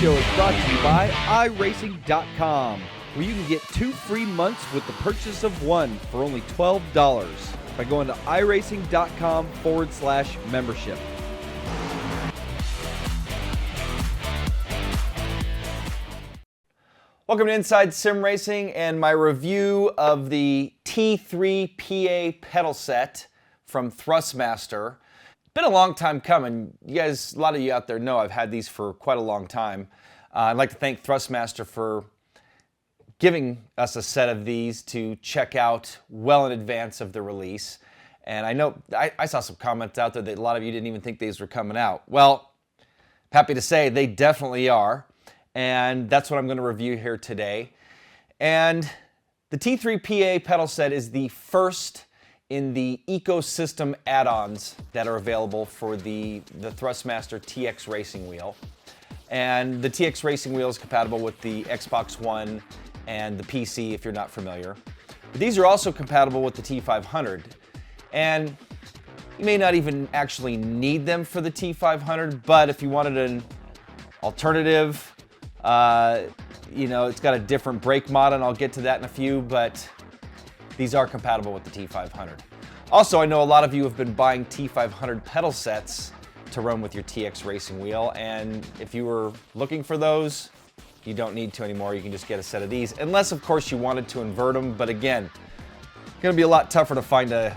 show is brought to you by iRacing.com, where you can get 2 free months with the purchase of 1 for only $12 by going to iRacing.com/membership. Welcome to Inside Sim Racing and my review of the T3PA pedal set from Thrustmaster. Been a long time coming. You guys, a lot of you out there know I've had these for quite a long time. I'd like to thank Thrustmaster for giving us a set of these to check out well in advance of the release. And I know I saw some comments out there that a lot of you didn't even think these were coming out. Well, happy to say they definitely are. And that's what I'm going to review here today. And the T3PA pedal set is the first in the ecosystem add-ons that are available for the Thrustmaster TX racing wheel. And the TX racing wheel is compatible with the Xbox One and the PC if you're not familiar. But these are also compatible with the T500. And you may not even actually need them for the T500, but if you wanted an alternative, you know, it's got a different brake mod, and I'll get to that in a few, but these are compatible with the T500. Also, I know a lot of you have been buying T500 pedal sets to run with your TX racing wheel, and if you were looking for those, you don't need to anymore. You can just get a set of these, unless, of course, you wanted to invert them, but again, it's going to be a lot tougher to find a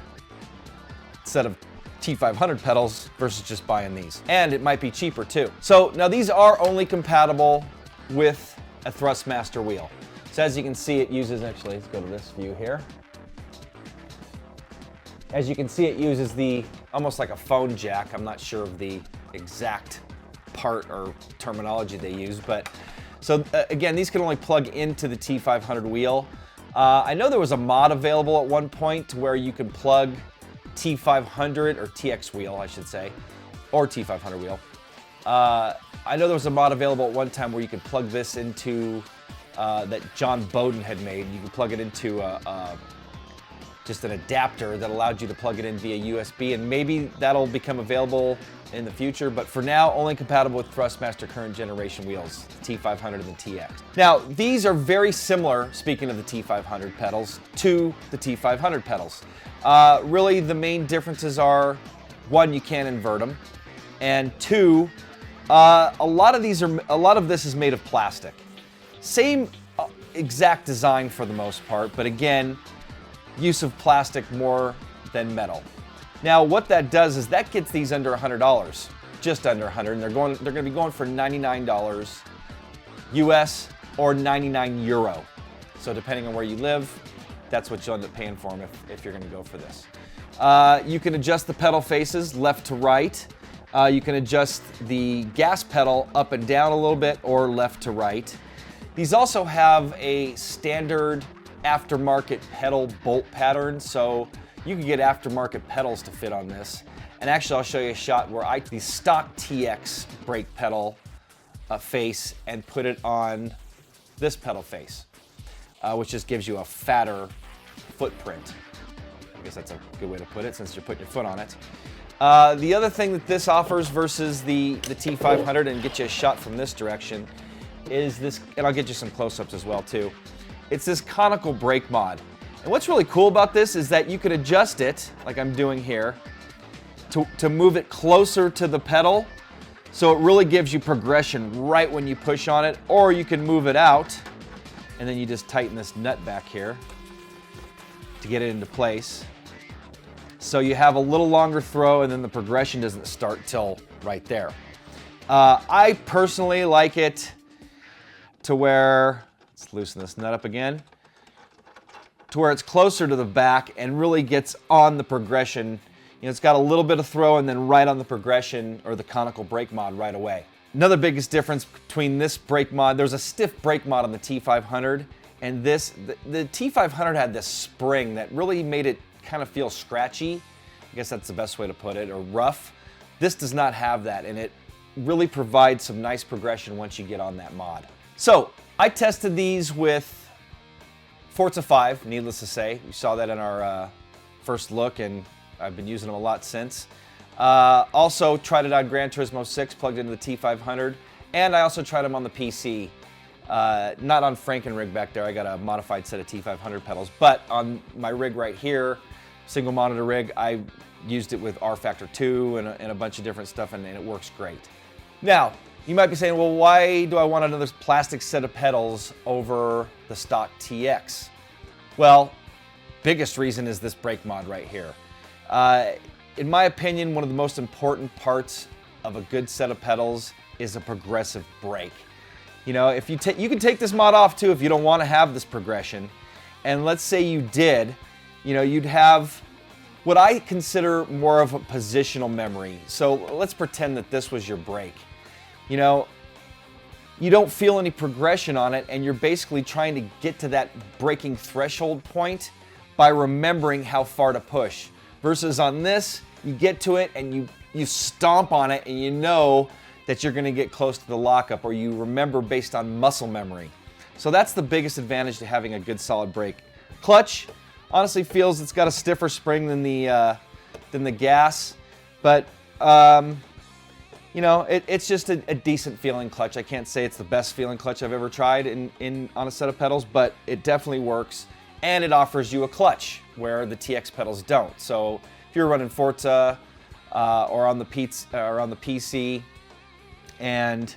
set of T500 pedals versus just buying these. And it might be cheaper, too. So, now these are only compatible with a Thrustmaster wheel. So as you can see, it uses, actually, let's go to this view here. As you can see, it uses almost like a phone jack. I'm not sure of the exact part or terminology they use, but so again, these can only plug into the T500 wheel. I know there was a mod available at one point where you can plug T500 or TX wheel, I should say, or T500 wheel. I know there was a mod available at one time where you could plug this into, that John Bowden had made. You could plug it into just an adapter that allowed you to plug it in via USB, and maybe that'll become available in the future, but for now, only compatible with Thrustmaster current generation wheels, the T500 and the TX. Now, these are very similar, speaking of the T500 pedals, to the T500 pedals. Really, the main differences are, one, you can't invert them, and two, a lot of this is made of plastic. Same exact design for the most part, but again, use of plastic more than metal. Now, what that does is that gets these under $100, just under 100, and they're going to be going for $99 US or 99 euro. So depending on where you live, that's what you'll end up paying for them if you're going to go for this. You can adjust the pedal faces left to right. You can adjust the gas pedal up and down a little bit or left to right. These also have a standard aftermarket pedal bolt pattern, so you can get aftermarket pedals to fit on this. And actually, I'll show you a shot where I took the stock TX brake pedal face and put it on this pedal face, which just gives you a fatter footprint. I guess that's a good way to put it since you're putting your foot on it. The other thing that this offers versus the T500, and get you a shot from this direction, is this, and I'll get you some close-ups as well too. It's this conical brake mod. And what's really cool about this is that you can adjust it, like I'm doing here, to move it closer to the pedal. So it really gives you progression right when you push on it, or you can move it out, and then you just tighten this nut back here to get it into place. So you have a little longer throw, and then the progression doesn't start till right there. I personally like it to where, let's loosen this nut up again, to where it's closer to the back and really gets on the progression. You know, it's got a little bit of throw and then right on the progression or the conical brake mod right away. Another biggest difference between this brake mod, there's a stiff brake mod on the T500, and this, the T500 had this spring that really made it kind of feel scratchy. I guess that's the best way to put it, or rough. This does not have that, and it really provides some nice progression once you get on that mod. So, I tested these with Forza 5, needless to say. You saw that in our first look, and I've been using them a lot since. Also tried it on Gran Turismo 6, plugged into the T500, And I also tried them on the PC. Not on Franken-rig back there, I got a modified set of T500 pedals, but on my rig right here, single monitor rig, I used it with R Factor 2 and a bunch of different stuff, and it works great. Now, you might be saying, well, why do I want another plastic set of pedals over the stock TX? Well, biggest reason is this brake mod right here. In my opinion, one of the most important parts of a good set of pedals is a progressive brake. You know, if you can take this mod off too if you don't want to have this progression. And let's say you did, you know, you'd have what I consider more of a positional memory. So let's pretend that this was your brake. You know, you don't feel any progression on it, and you're basically trying to get to that braking threshold point by remembering how far to push. Versus on this, you get to it and you stomp on it and you know that you're going to get close to the lockup, or you remember based on muscle memory. So that's the biggest advantage to having a good solid brake. Clutch honestly feels it's got a stiffer spring than the gas, but you know, it's just a decent feeling clutch. I can't say it's the best feeling clutch I've ever tried on a set of pedals, but it definitely works, and it offers you a clutch where the TX pedals don't. So if you're running Forza or on the PC and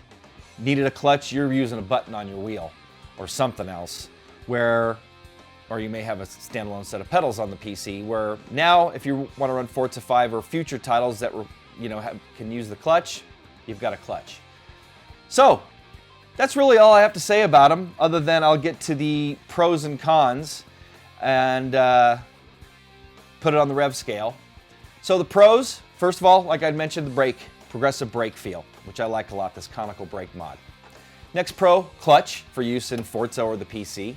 needed a clutch, you're using a button on your wheel or something else, or you may have a standalone set of pedals on the PC, where now if you want to run Forza 5 or future titles that can use the clutch, you've got a clutch. So that's really all I have to say about them, other than I'll get to the pros and cons and put it on the rev scale. So the pros, first of all, like I mentioned, the progressive brake feel, which I like a lot, this conical brake mod. Next pro, clutch for use in Forza or the PC.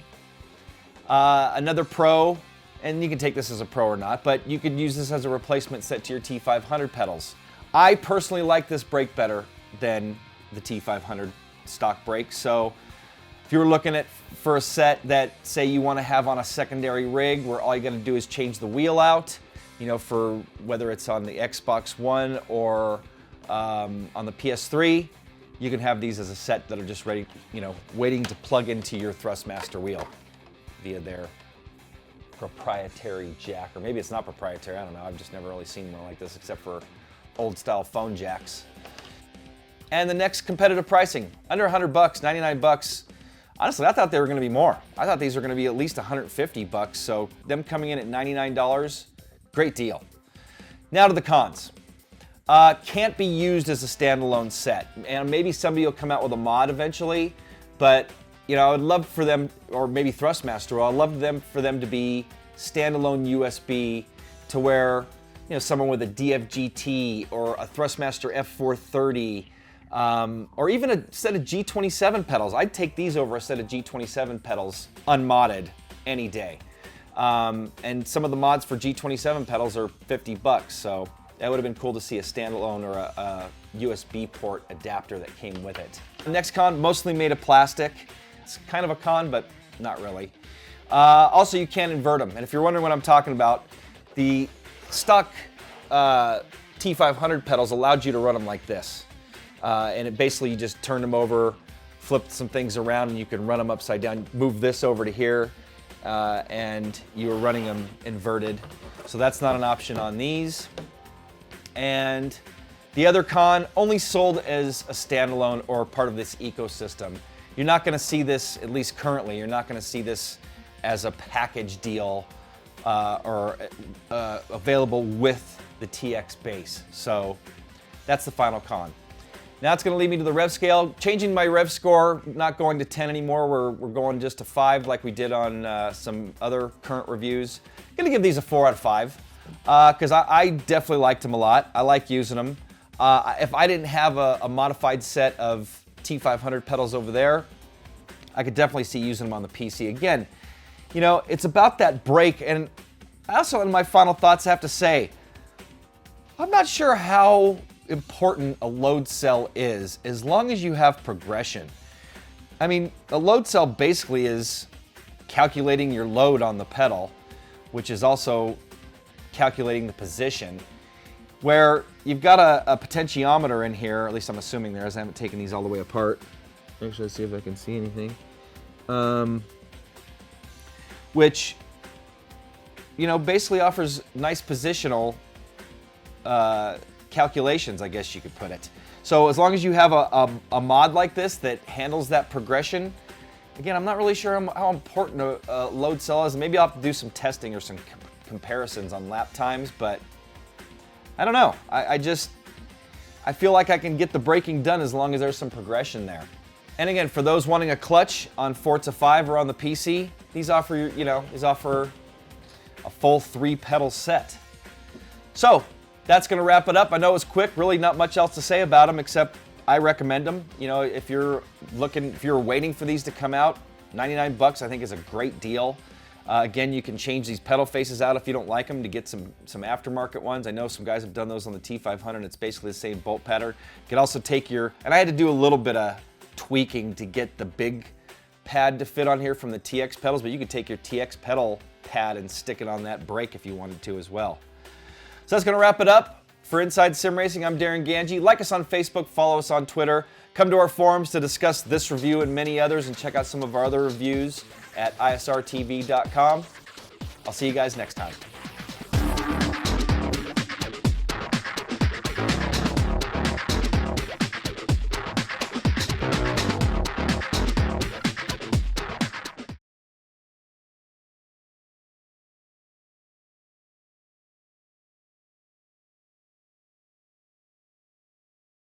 Another pro, and you can take this as a pro or not, but you could use this as a replacement set to your T500 pedals. I personally like this brake better than the T500 stock brake, so if you're looking for a set that, say, you want to have on a secondary rig where all you got to do is change the wheel out, you know, for whether it's on the Xbox One or on the PS3, you can have these as a set that are just ready, you know, waiting to plug into your Thrustmaster wheel via their proprietary jack, or maybe it's not proprietary, I don't know, I've just never really seen one like this except for old style phone jacks. And the next, competitive pricing, under 100 bucks, 99 bucks. Honestly, I thought they were going to be more. I thought these were going to be at least 150 bucks, so them coming in at $99, great deal. Now to the cons. Can't be used as a standalone set, and maybe somebody will come out with a mod eventually, but you know, I would love for them, or maybe Thrustmaster, I'd love for them to be standalone USB, to where, you know, someone with a DFGT or a Thrustmaster F430, or even a set of G27 pedals. I'd take these over a set of G27 pedals unmodded any day. And some of the mods for G27 pedals are 50 bucks, so that would have been cool to see a standalone or a USB port adapter that came with it. The next con, mostly made of plastic. It's kind of a con, but not really. Also, you can't invert them. And if you're wondering what I'm talking about, the stock T500 pedals allowed you to run them like this. And it basically, you just turned them over, flipped some things around, and you can run them upside down. Move this over to here, and you were running them inverted. So that's not an option on these. And the other con, only sold as a standalone or part of this ecosystem. You're not going to see this, at least currently, you're not going to see this as a package deal or available with the TX base. So that's the final con. Now it's going to lead me to the rev scale. Changing my rev score, not going to 10 anymore. We're going just to 5 like we did on some other current reviews. I'm going to give these a 4 out of 5 because I definitely liked them a lot. I like using them. If I didn't have a modified set of T500 pedals over there, I could definitely see using them on the PC. Again, you know, it's about that brake, and I also, in my final thoughts, have to say, I'm not sure how important a load cell is as long as you have progression. I mean, a load cell basically is calculating your load on the pedal, which is also calculating the position. where you've got a potentiometer in here, at least I'm assuming there is. I haven't taken these all the way apart. Actually, let's see if I can see anything. Which, you know, basically offers nice positional calculations, I guess you could put it. So as long as you have a mod like this that handles that progression, again, I'm not really sure how important a load cell is. Maybe I'll have to do some testing or some comparisons on lap times, but I don't know. I feel like I can get the braking done as long as there's some progression there. And again, for those wanting a clutch on Forza 5 or on the PC, these offer, you know, a full 3-pedal set. So that's going to wrap it up. I know it was quick. Really, not much else to say about them except I recommend them. You know, if you're waiting for these to come out, $99 I think is a great deal. Again, you can change these pedal faces out if you don't like them to get some aftermarket ones. I know some guys have done those on the T500. It's basically the same bolt pattern. You can also take and I had to do a little bit of tweaking to get the big pad to fit on here from the TX pedals, but you could take your TX pedal pad and stick it on that brake if you wanted to as well. So that's going to wrap it up. For Inside Sim Racing, I'm Darren Ganji. Like us on Facebook, follow us on Twitter. Come to our forums to discuss this review and many others, and check out some of our other reviews at isrtv.com. I'll see you guys next time.